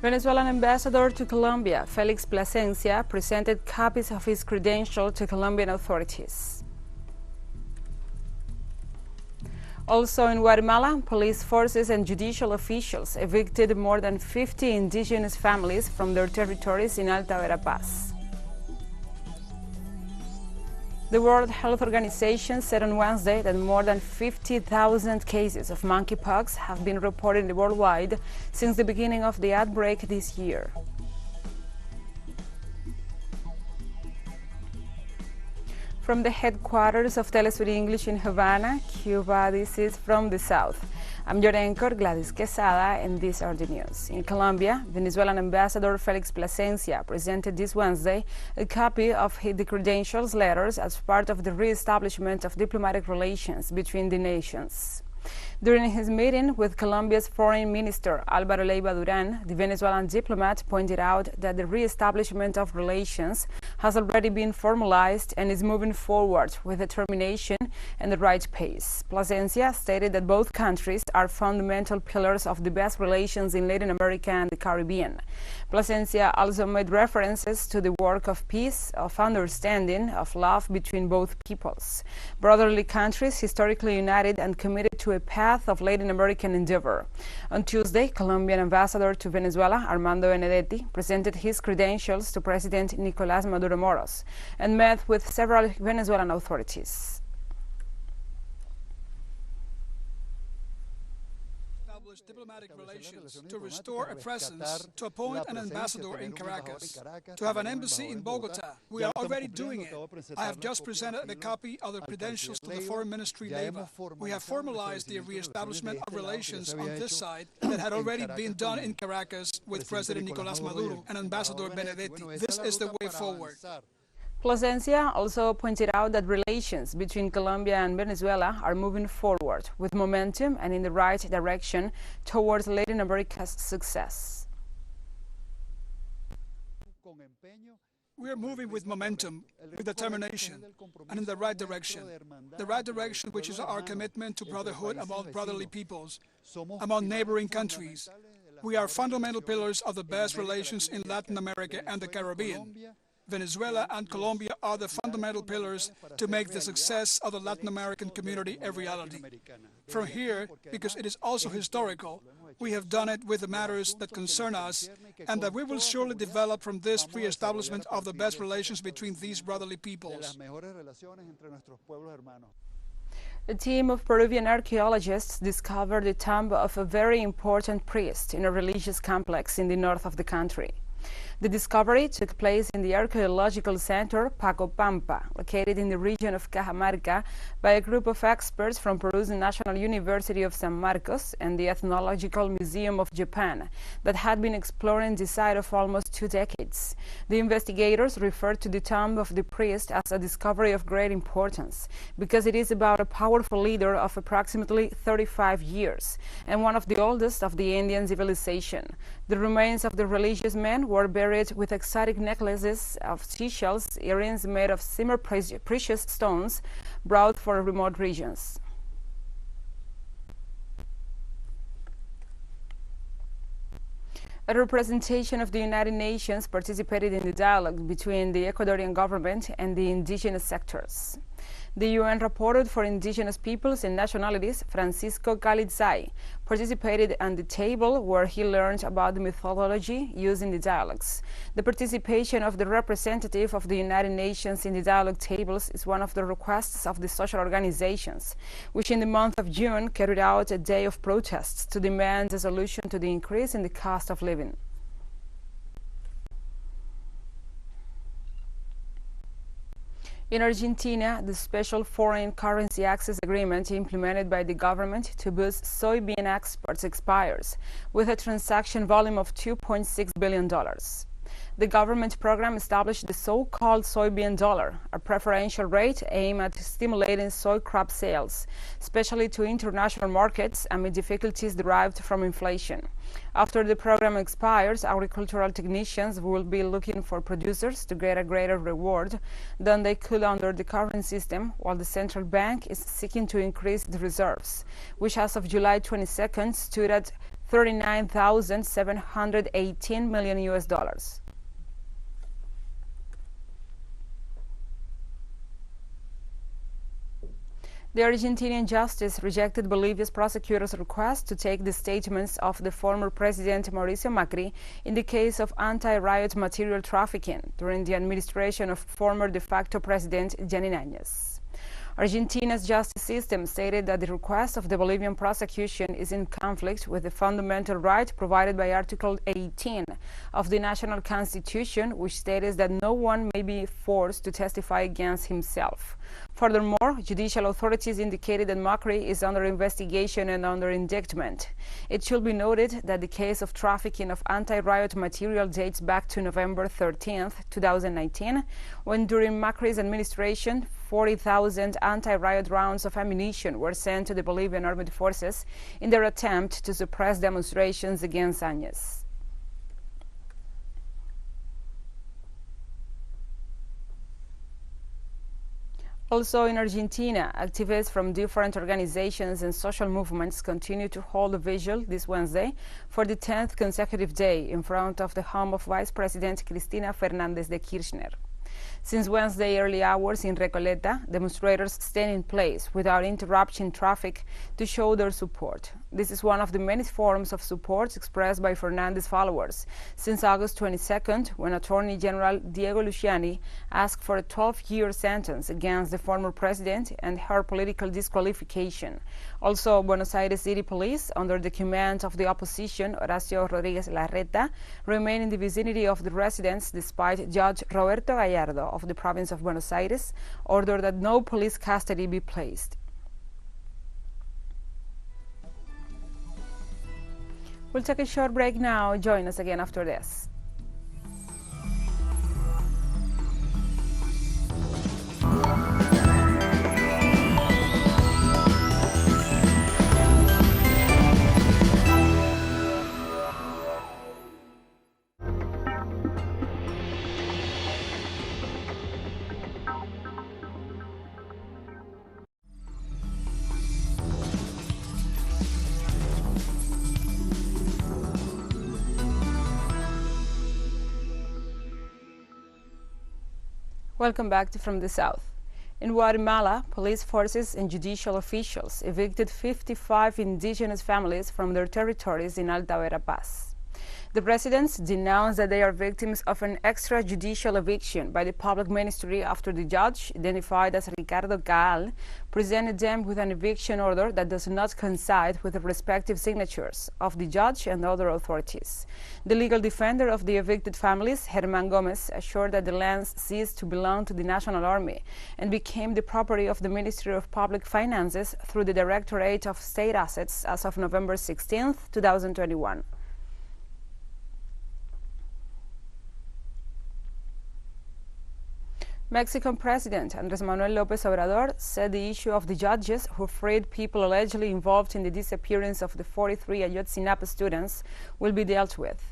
Venezuelan ambassador to Colombia, Felix Plasencia, presented copies of his credentials to Colombian authorities. Also in Guatemala, police forces and judicial officials evicted more than 50 indigenous families from their territories in Alta Verapaz. The World Health Organization said on Wednesday that more than 50,000 cases of monkeypox have been reported worldwide since the beginning of the outbreak this year. From the headquarters of TeleSUR English in Havana, Cuba, this is From the South. I'm your anchor, Gladys Quesada, and these are the news. In Colombia, Venezuelan ambassador Felix Plasencia presented this Wednesday a copy of the credentials letters as part of the re-establishment of diplomatic relations between the nations. During his meeting with Colombia's Foreign Minister Álvaro Leiva Durán, the Venezuelan diplomat pointed out that the re-establishment of relations has already been formalized and is moving forward with determination and the right pace. Plasencia stated that both countries are fundamental pillars of the best relations in Latin America and the Caribbean. Plasencia also made references to the work of peace, of understanding, of love between both peoples. Brotherly countries historically united and committed to a path of Latin American endeavor. On Tuesday, Colombian ambassador to Venezuela, Armando Benedetti, presented his credentials to President Nicolás Maduro Moros and met with several Venezuelan authorities. Diplomatic relations, to restore a presence, to appoint an ambassador in Caracas, to have an embassy in Bogota. We are already doing it. I have just presented a copy of the credentials to the Foreign Ministry Leiva. We have formalized the re-establishment of relations on this side that had already been done in Caracas with President Nicolás Maduro and Ambassador Benedetti. This is the way forward. Plasencia also pointed out that relations between Colombia and Venezuela are moving forward with momentum and in the right direction towards Latin America's success. We are moving with momentum, with determination, and in the right direction. The right direction, which is our commitment to brotherhood among brotherly peoples, among neighboring countries. We are fundamental pillars of the best relations in Latin America and the Caribbean. Venezuela and Colombia are the fundamental pillars to make the success of the Latin American community a reality. From here, because it is also historical, we have done it with the matters that concern us, and that we will surely develop from this re-establishment of the best relations between these brotherly peoples. A team of Peruvian archaeologists discovered the tomb of a very important priest in a religious complex in the north of the country. The discovery took place in the archaeological center Pacopampa, located in the region of Cajamarca, by a group of experts from Peru's National University of San Marcos and the Ethnological Museum of Japan that had been exploring the site of almost 2 decades. The investigators referred to the tomb of the priest as a discovery of great importance because it is about a powerful leader of approximately 35 years and one of the oldest of the Indian civilization. The remains of the religious men were buried with exotic necklaces of seashells, earrings made of semi-precious stones brought from remote regions. A representation of the United Nations participated in the dialogue between the Ecuadorian government and the indigenous sectors. The UN rapporteur for indigenous peoples and nationalities, Francisco Calitzay, participated at the table where he learned about the methodology used in the dialogues. The participation of the representative of the United Nations in the dialogue tables is one of the requests of the social organizations, which in the month of June carried out a day of protests to demand a solution to the increase in the cost of living. In Argentina, the special foreign currency access agreement implemented by the government to boost soybean exports expires, with a transaction volume of $2.6 billion. The government program established the so-called soybean dollar, a preferential rate aimed at stimulating soy crop sales, especially to international markets amid difficulties derived from inflation. After the program expires, agricultural technicians will be looking for producers to get a greater reward than they could under the current system, while the central bank is seeking to increase the reserves, which as of July 22nd stood at $39,718 million US. The Argentinian justice rejected Bolivia's prosecutor's request to take the statements of the former President Mauricio Macri in the case of anti-riot material trafficking during the administration of former de facto President Yanin Áñez. Argentina's justice system stated that the request of the Bolivian prosecution is in conflict with the fundamental right provided by Article 18 of the National Constitution, which states that no one may be forced to testify against himself. Furthermore, judicial authorities indicated that Macri is under investigation and under indictment. It should be noted that the case of trafficking of anti-riot material dates back to November 13, 2019, when during Macri's administration, 40,000 anti-riot rounds of ammunition were sent to the Bolivian armed forces in their attempt to suppress demonstrations against Áñez. Also in Argentina, activists from different organizations and social movements continue to hold a vigil this Wednesday for the 10th consecutive day in front of the home of Vice President Cristina Fernández de Kirchner. Since Wednesday early hours in Recoleta, demonstrators stand in place without interrupting traffic to show their support. This is one of the many forms of support expressed by Fernández followers since August 22nd, when Attorney General Diego Luciani asked for a 12-year sentence against the former president and her political disqualification. Also, Buenos Aires City Police, under the command of the opposition, Horacio Rodríguez Larreta, remain in the vicinity of the residence despite Judge Roberto Gallardo of the province of Buenos Aires ordered that no police custody be placed. We'll take a short break now. Join us again after this. Welcome back to From the South. In Guatemala, police forces and judicial officials evicted 55 indigenous families from their territories in Alta Verapaz. The residents denounced that they are victims of an extrajudicial eviction by the public ministry after the judge, identified as Ricardo Caal, presented them with an eviction order that does not coincide with the respective signatures of the judge and other authorities. The legal defender of the evicted families, Germán Gómez, assured that the lands ceased to belong to the National Army and became the property of the Ministry of Public Finances through the Directorate of State Assets as of November 16, 2021. Mexican President Andrés Manuel López Obrador said the issue of the judges who freed people allegedly involved in the disappearance of the 43 Ayotzinapa students will be dealt with.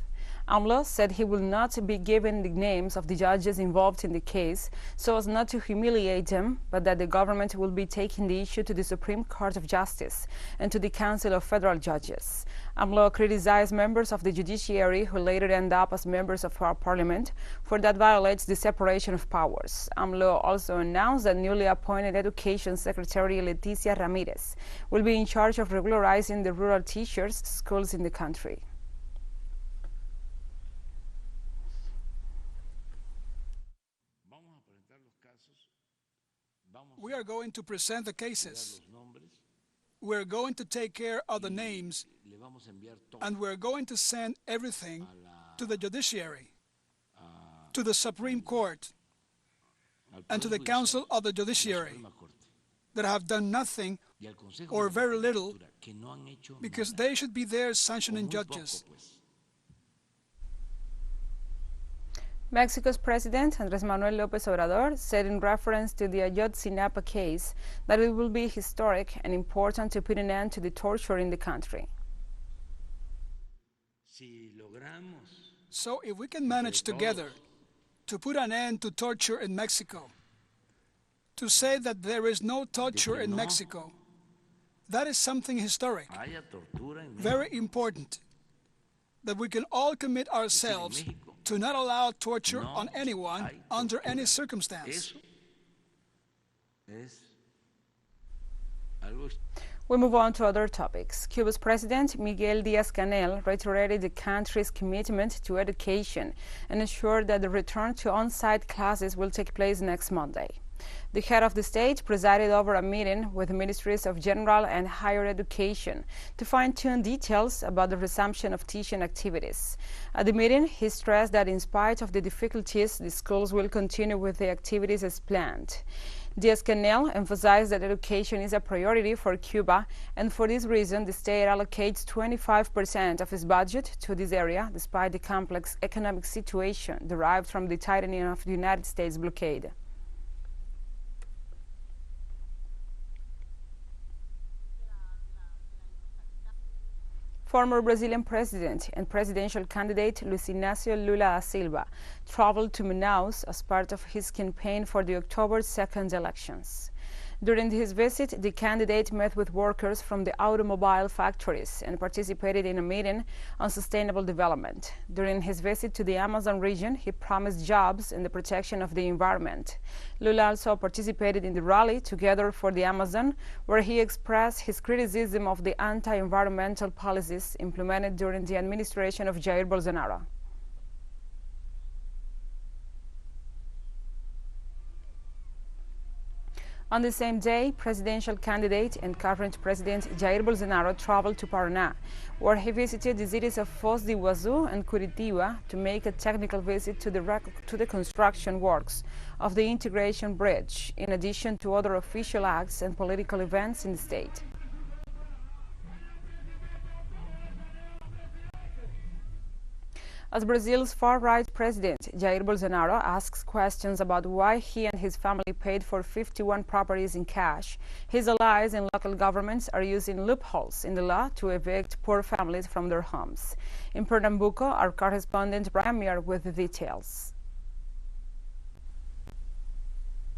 AMLO said he will not be given the names of the judges involved in the case so as not to humiliate them, but that the government will be taking the issue to the Supreme Court of Justice and to the Council of Federal Judges. AMLO criticized members of the judiciary who later end up as members of our parliament, for that violates the separation of powers. AMLO also announced that newly appointed Education Secretary Leticia Ramírez will be in charge of regularizing the rural teachers' schools in the country. We are going to present the cases. We're going to take care of the names, and we're going to send everything to the judiciary, to the Supreme Court, and to the Council of the Judiciary, that have done nothing or very little, because they should be there sanctioning judges. Mexico's President Andrés Manuel López Obrador said in reference to the Ayotzinapa case that it will be historic and important to put an end to the torture in the country. So if we can manage together to put an end to torture in Mexico, to say that there is no torture in Mexico, that is something historic, very important. that we can all commit ourselves to not allow torture on anyone under any circumstance. We move on to other topics. Cuba's President Miguel Díaz-Canel reiterated the country's commitment to education and assured that the return to on-site classes will take place next Monday. The head of the state presided over a meeting with the Ministries of General and Higher Education to fine-tune details about the resumption of teaching activities. At the meeting, he stressed that in spite of the difficulties, the schools will continue with the activities as planned. Díaz-Canel emphasized that education is a priority for Cuba, and for this reason, the state allocates 25% of its budget to this area, despite the complex economic situation derived from the tightening of the United States blockade. Former Brazilian president and presidential candidate Luiz Inácio Lula da Silva traveled to Manaus as part of his campaign for the October 2nd elections. During his visit, the candidate met with workers from the automobile factories and participated in a meeting on sustainable development. During his visit to the Amazon region, he promised jobs and the protection of the environment. Lula also participated in the rally Together for the Amazon, where he expressed his criticism of the anti-environmental policies implemented during the administration of Jair Bolsonaro. On the same day, presidential candidate and current President Jair Bolsonaro traveled to Paraná, where he visited the cities of Foz do Iguaçu and Curitiba to make a technical visit to the construction works of the integration bridge, in addition to other official acts and political events in the state. As Brazil's far-right president, Jair Bolsonaro asks questions about why he and his family paid for 51 properties in cash, his allies in local governments are using loopholes in the law to evict poor families from their homes. In Pernambuco, our correspondent Brian Muir with the details.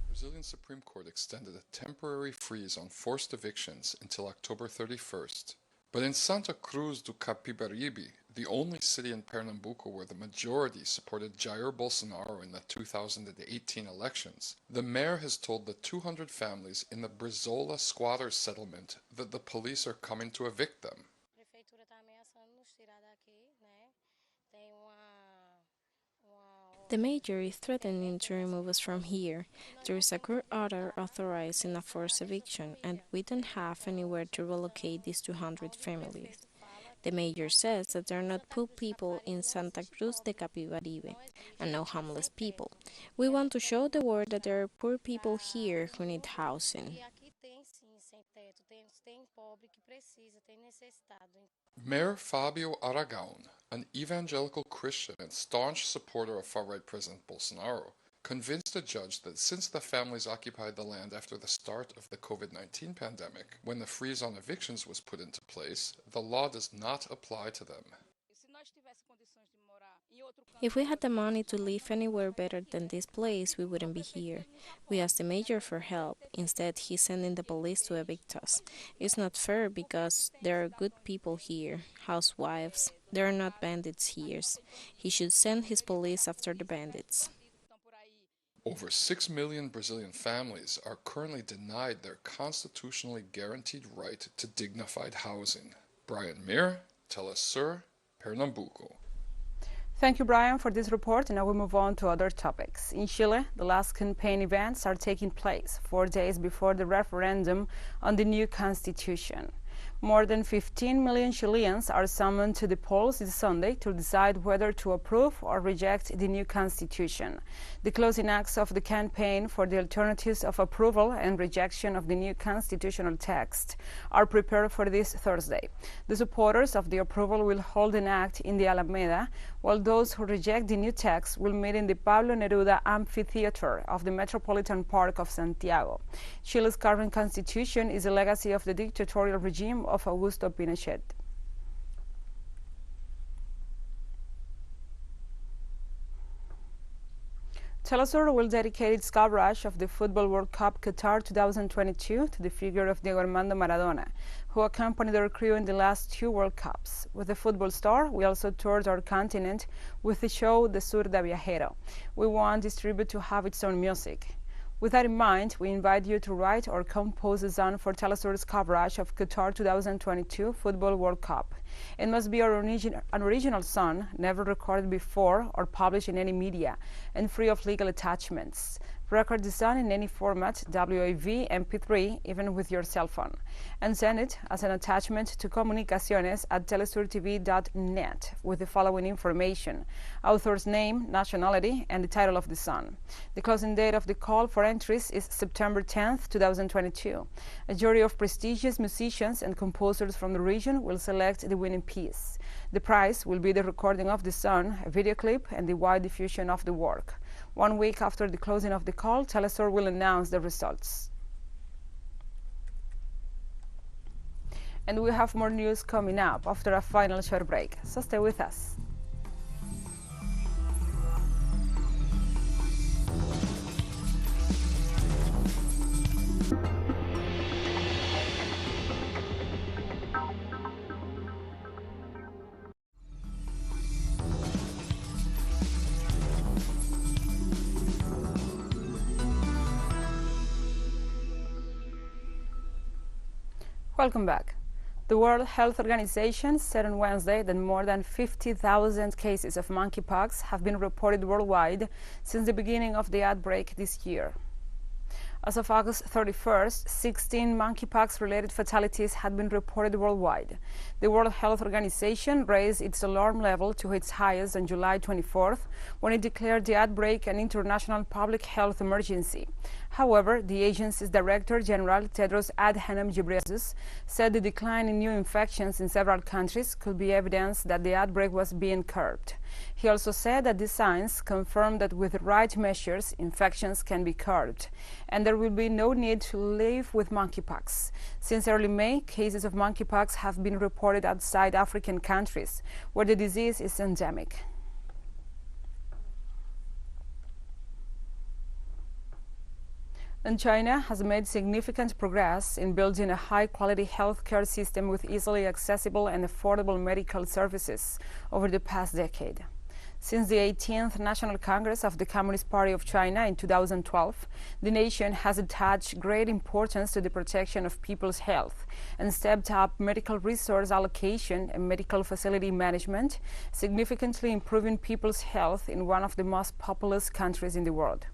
Brazilian Supreme Court extended a temporary freeze on forced evictions until October 31st. But in Santa Cruz do Capibaribe, the only city in Pernambuco where the majority supported Jair Bolsonaro in the 2018 elections, the mayor has told the 200 families in the Brizola squatters settlement that the police are coming to evict them. The mayor is threatening to remove us from here. There is a court order authorizing a forced eviction, and we don't have anywhere to relocate these 200 families. The mayor says that there are not poor people in Santa Cruz de Capibaribe and no homeless people. We want to show the world that there are poor people here who need housing. Mayor Fabio Aragão, an evangelical Christian and staunch supporter of far-right President Bolsonaro, convinced a judge that since the families occupied the land after the start of the COVID-19 pandemic, when the freeze on evictions was put into place, the law does not apply to them. If we had the money to live anywhere better than this place, we wouldn't be here. We asked the mayor for help. Instead, he's sending the police to evict us. It's not fair because there are good people here, housewives. There are not bandits here. He should send his police after the bandits. Over 6 million Brazilian families are currently denied their constitutionally guaranteed right to dignified housing. Brian Muir, TeleSUR, Pernambuco. Thank you, Brian, for this report. And now we move on to other topics. In Chile, the last campaign events are taking place 4 days before the referendum on the new constitution. More than 15 million Chileans are summoned to the polls this Sunday to decide whether to approve or reject the new constitution. The closing acts of the campaign for the alternatives of approval and rejection of the new constitutional text are prepared for this Thursday. The supporters of the approval will hold an act in the Alameda, while those who reject the new text will meet in the Pablo Neruda Amphitheater of the Metropolitan Park of Santiago. Chile's current constitution is a legacy of the dictatorial regime of Augusto Pinochet. TeleSUR will dedicate its coverage of the Football World Cup Qatar 2022 to the figure of Diego Armando Maradona, who accompanied our crew in the last 2 World Cups. With the football star, we also toured our continent with the show The Sur de Viajero. We want this tribute to have its own music. With that in mind, we invite you to write or compose a song for TeleSUR's coverage of Qatar 2022 Football World Cup. It must be an original song, never recorded before or published in any media, and free of legal attachments. Record the song in any format, WAV, MP3, even with your cell phone, and send it as an attachment to comunicaciones@telesurtv.net with the following information: author's name, nationality, and the title of the song. The closing date of the call for entries is September 10th, 2022. A jury of prestigious musicians and composers from the region will select the winning piece. The prize will be the recording of the song, a video clip, and the wide diffusion of the work. 1 week after the closing of the call, TeleSUR will announce the results. And we have more news coming up after a final short break, so stay with us. Welcome back. The World Health Organization said on Wednesday that more than 50,000 cases of monkeypox have been reported worldwide since the beginning of the outbreak this year. As of August 31st, 16 monkeypox-related fatalities had been reported worldwide. The World Health Organization raised its alarm level to its highest on July 24th, when it declared the outbreak an international public health emergency. However, the agency's Director General, Tedros Adhanom Ghebreyesus, said the decline in new infections in several countries could be evidence that the outbreak was being curbed. He also said that the signs confirm that with the right measures, infections can be curbed, and there will be no need to live with monkeypox. Since early May, cases of monkeypox have been reported outside African countries, where the disease is endemic. And China has made significant progress in building a high-quality healthcare system with easily accessible and affordable medical services over the past decade. Since the 18th National Congress of the Communist Party of China in 2012, the nation has attached great importance to the protection of people's health and stepped up medical resource allocation and medical facility management, significantly improving people's health in one of the most populous countries in the world.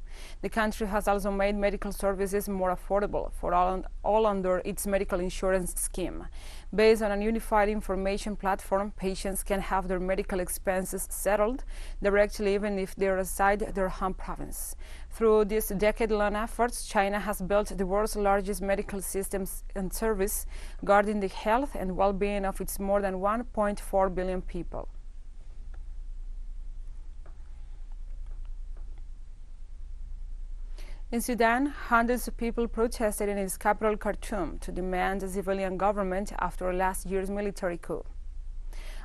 The country has also made medical services more affordable for all under its medical insurance scheme. Based on a unified information platform, patients can have their medical expenses settled directly even if they reside in their home province. Through these decade-long efforts, China has built the world's largest medical systems and service, guarding the health and well-being of its more than 1.4 billion people. In Sudan, hundreds of people protested in its capital, Khartoum, to demand a civilian government after last year's military coup.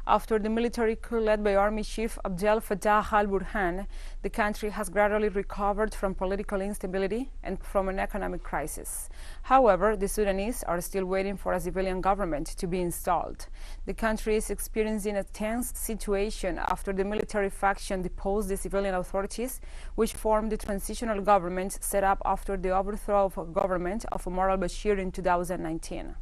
After the military coup led by Army Chief Abdel Fattah al-Burhan, the country has gradually recovered from political instability and from an economic crisis. However, the Sudanese are still waiting for a civilian government to be installed. The country is experiencing a tense situation after the military faction deposed the civilian authorities, which formed the transitional government set up after the overthrow of the government of Omar al-Bashir in 2019.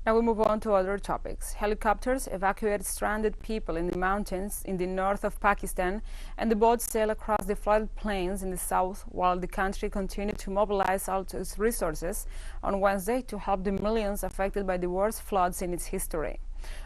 Now we move on to other topics. Helicopters evacuate stranded people in the mountains in the north of Pakistan, and the boats sail across the flooded plains in the south, while the country continued to mobilize all its resources on Wednesday to help the millions affected by the worst floods in its history.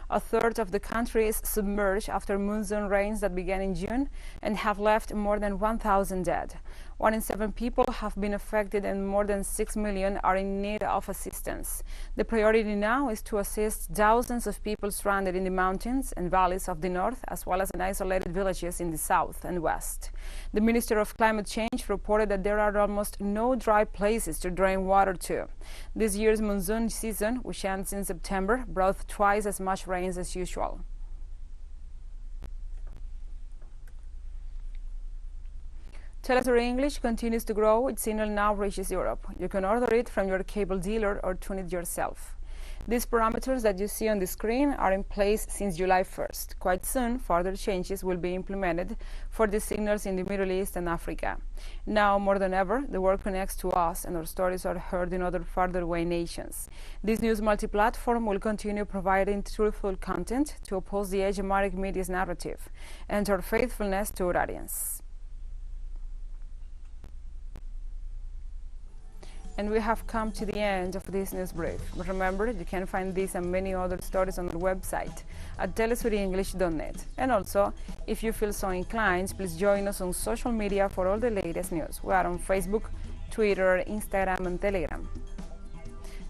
A third of the country is submerged after monsoon rains that began in June and have left more than 1,000 dead. 1 in 7 people have been affected and more than 6 million are in need of assistance. The priority now is to assist thousands of people stranded in the mountains and valleys of the north, as well as in isolated villages in the south and west. The Minister of Climate Change reported that there are almost no dry places to drain water to. This year's monsoon season, which ends in September, brought twice as much rain as usual. TeleSUR English continues to grow. Its signal now reaches Europe. You can order it from your cable dealer or tune it yourself. These parameters that you see on the screen are in place since July 1st. Quite soon, further changes will be implemented for the signals in the Middle East and Africa. Now, more than ever, the world connects to us and our stories are heard in other farther away nations. This news multi-platform will continue providing truthful content to oppose the hegemonic media's narrative and our faithfulness to our audience. And we have come to the end of this news brief. But remember, you can find this and many other stories on our website at telesurenglish.net. And also, if you feel so inclined, please join us on social media for all the latest news. We are on Facebook, Twitter, Instagram, and Telegram.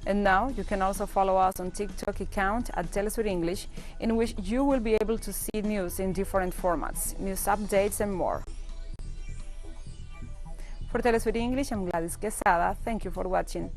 And now, you can also follow us on TikTok account at TeleSUR English, in which you will be able to see news in different formats, news updates, and more. For TeleSUR English, I'm Gladys Quesada. Thank you for watching.